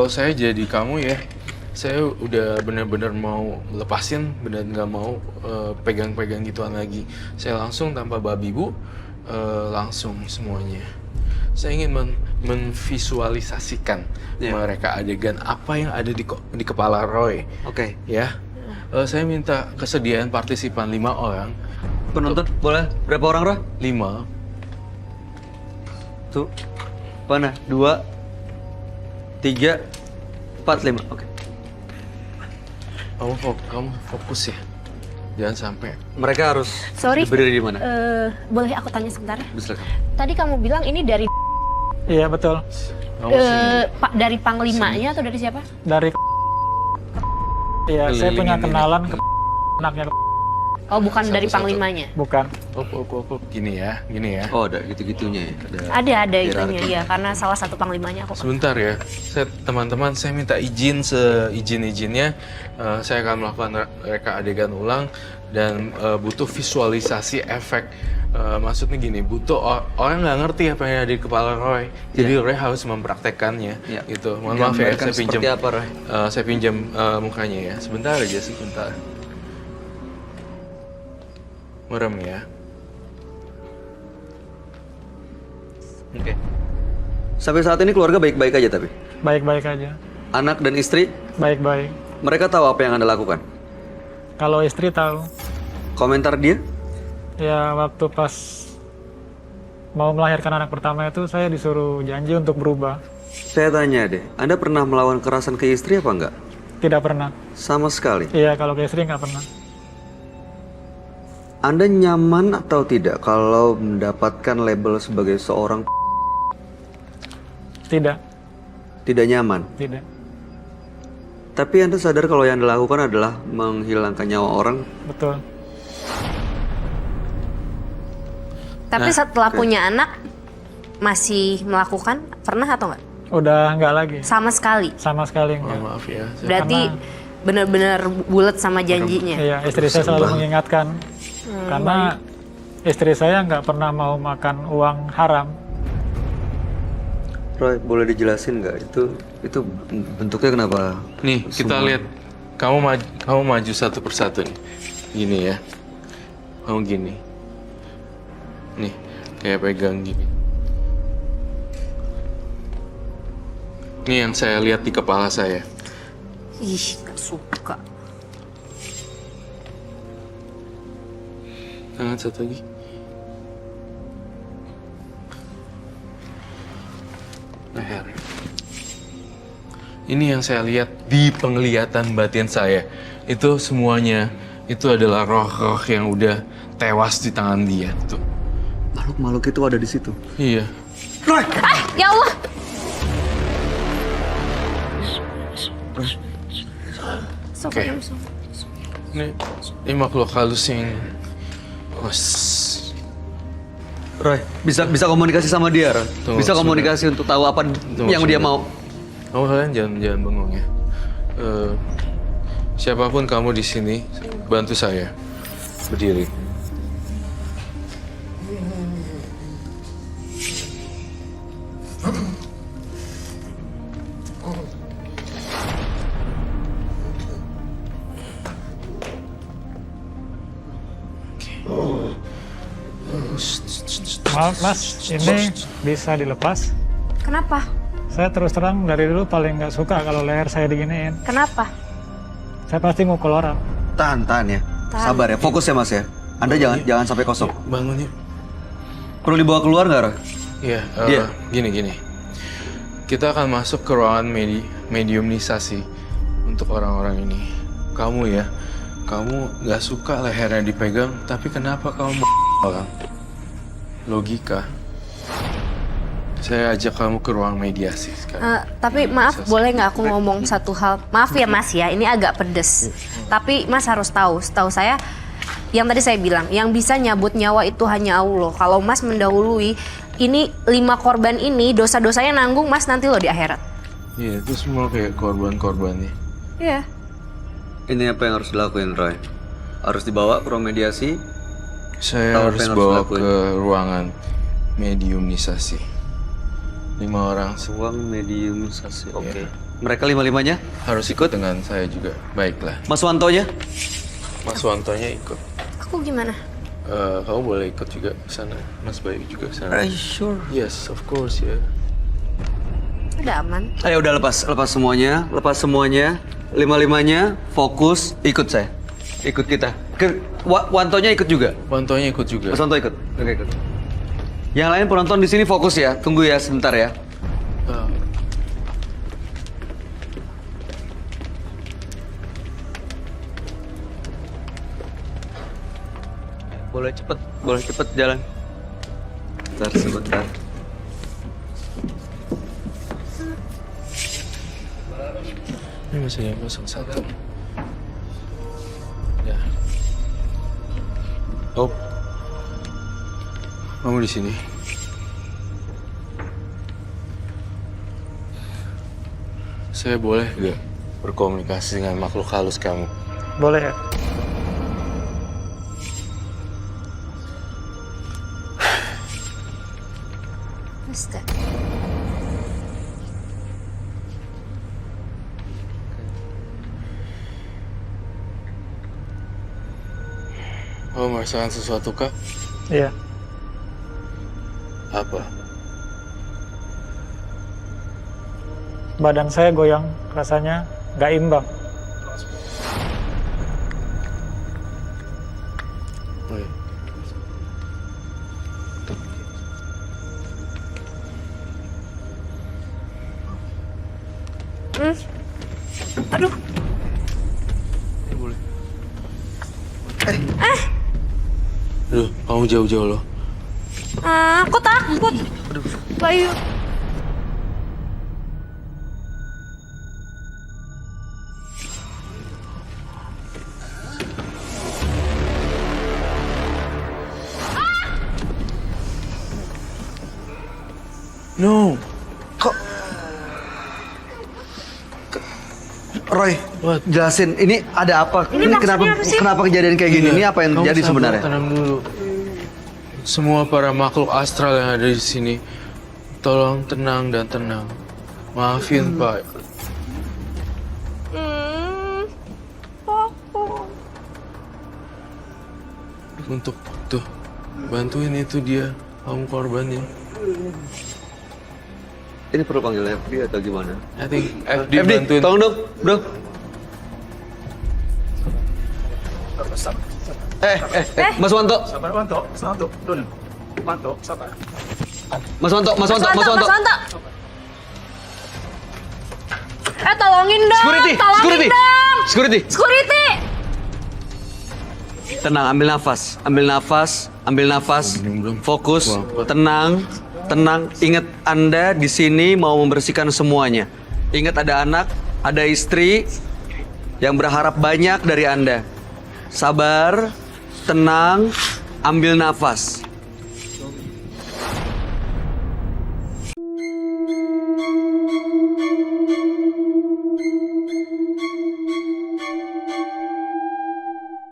kalau saya jadi kamu ya, saya udah benar-benar mau lepasin, benar nggak mau pegang-pegang gituan lagi. Saya langsung tanpa babi bu, langsung semuanya. Saya ingin menvisualisasikan mereka adegan apa yang ada di kepala Roy. Oke. Ya, saya minta kesediaan partisipan 5 orang. Penonton boleh berapa orang, Roy? 5. Tuh. Mana? 2, 3, 4, 5. Oke. Kamu fokus ya. Jangan sampai. Mereka harus Sorry. berdiri di mana? Boleh aku tanya sebentar? Silakan. Tadi kamu bilang ini dari Iya betul. Kamu sini. Pak dari panglimanya atau dari siapa? Dari Iya, saya punya Kelilingin kenalan ini. ke anaknya. Oh, bukan dari Satu-satu. panglimanya. Bukan. Gini ya. Oh, ada gitu-gitunya ya. Ada itunya hierarki. ya, karena salah satu panglimanya aku. Sebentar ya, teman-teman saya minta izin seizin-izinnya. Saya akan melakukan reka adegan ulang dan butuh visualisasi efek. Maksudnya gini, butuh orang nggak ngerti apa yang ada di kepala Roy, jadi Roy harus mempraktekkannya. Iya. Gitu. Mohon maaf ya, Gambarkan saya pinjam. seperti apa, Roy? Saya pinjam mukanya ya, sebentar aja, sebentar. Merem ya. Oke. Sampai saat ini keluarga baik-baik aja tapi? Baik-baik aja. Anak dan istri, Baik-baik. mereka tahu apa yang Anda lakukan? Kalau istri tahu, Komentar dia? ya waktu pas mau melahirkan anak pertama itu saya disuruh janji untuk berubah. Saya tanya deh, Anda pernah melawan kekerasan ke istri apa enggak? Tidak pernah. Sama sekali. Iya, kalau ke istri nggak pernah. Anda nyaman atau tidak kalau mendapatkan label sebagai seorang Tidak. tidak nyaman? Tidak. Tapi Anda sadar kalau yang Anda lakukan adalah menghilangkan nyawa orang? Betul. Tapi setelah punya anak masih melakukan, pernah atau enggak? Udah nggak lagi. Sama sekali. Sama sekali Mohon nggak. maaf ya. Berarti benar-benar bulat sama janjinya. Iya, istri saya selalu mengingatkan. Karena istri saya nggak pernah mau makan uang haram. Roy, boleh dijelasin nggak itu bentuknya kenapa? Nih, kita lihat kamu maju satu persatu nih. Gini ya. Kamu gini. Nih, kayak pegang gini. Ini yang saya lihat di kepala saya. Ih, gak suka. Tangan satu lagi. Leher. Ini yang saya lihat di penglihatan batin saya. Itu semuanya, itu adalah roh-roh yang udah tewas di tangan dia. Tuh. Makhluk-makhluk itu ada di situ. Iya. Ya Allah. Oke. Ini makhluk halus yang... Roy, bisa komunikasi sama dia, Roy. Tunggu, Bisa komunikasi untuk tahu apa yang dia mau. Kamu kalian jangan bengong ya. Siapapun kamu di sini, bantu saya berdiri. Maaf mas, ini bisa dilepas. Kenapa? Saya terus terang dari dulu paling nggak suka kalau leher saya diginiin. Kenapa? Saya pasti mukul orang. Tahan ya. Tahan. Sabar ya, fokus ya Mas ya. Anda jangan sampai kosong. Bangun yuk. Perlu dibawa keluar nggak, Roy? Iya, Iya. gini. Kita akan masuk ke ruangan mediumisasi untuk orang-orang ini. Kamu ya, kamu nggak suka lehernya dipegang, tapi kenapa kamu orang? Logika. Saya ajak kamu ke ruang mediasi sekarang. Tapi maaf, boleh nggak aku ngomong satu hal? Maaf ya Mas ya, ini agak pedes. Tapi Mas harus tahu, setahu saya, yang tadi saya bilang, yang bisa nyabut nyawa itu hanya Allah. Kalau Mas mendahului, ini 5 korban ini, dosa-dosanya nanggung Mas nanti loh di akhirat. Iya, itu semua kayak korban-korbannya. Iya. Ini apa yang harus dilakuin, Roy? Harus dibawa ke ruang mediasi. Saya Tahu apa harus yang harus bawa dilakuin? ke ruangan mediumisasi. 5 orang. Ruang mediumisasi. Oke. Iya. Mereka lima-limanya? Harus ikut dengan saya juga. Baiklah. Mas Wantonya? Mas Wantonya ikut. Aku gimana? Kamu boleh ikut juga ke sana. Mas Bayu juga ke sana. Are you sure? Yes, of course ya. Udah aman. Ayo udah lepas semuanya. Lima-limanya fokus ikut saya. Ikut kita. Wantonya ikut juga. Wantonya ikut juga. Mas Wanto ikut. Oke, ikut. Yang lain penonton di sini fokus ya. Tunggu ya sebentar ya. Eh, Boleh cepet jalan. Sebentar. ini masih yang 01. Ya. Oh. Kamu di sini. Saya boleh gak berkomunikasi dengan makhluk halus kamu? Boleh ya? What's that? Kamu merasakan sesuatu kah? Iya. Apa? Badan saya goyang, rasanya nggak imbang. Oh, iya. Aduh. Ini boleh. Aduh, kamu jauh-jauh loh. Aku takut. Bayu. No. Roy, What? jelasin ini ada apa? Ini maksudnya apa sih? Kenapa kejadian kayak gini? Iya, Ini apa yang kamu terjadi sabar, sebenarnya? Tenang dulu. Semua para makhluk astral yang ada di sini, tolong tenang dan tenang. Maafin Pak. Untuk tuh bantuin itu dia, kamu korbannya. Ini perlu panggil FD atau gimana? I think FD FD, bantuin. tolong dong, bro. Mas Wanto. Sabar Wanto, Dun. Wanto, sabar. Mas Wanto. Mas Wanto. Tolongin dong. Security. Security. Tenang, ambil nafas. Belum. Fokus, Wah, tenang. Ingat Anda di sini mau membersihkan semuanya. Ingat ada anak, ada istri yang berharap banyak dari Anda. Sabar, tenang, ambil nafas.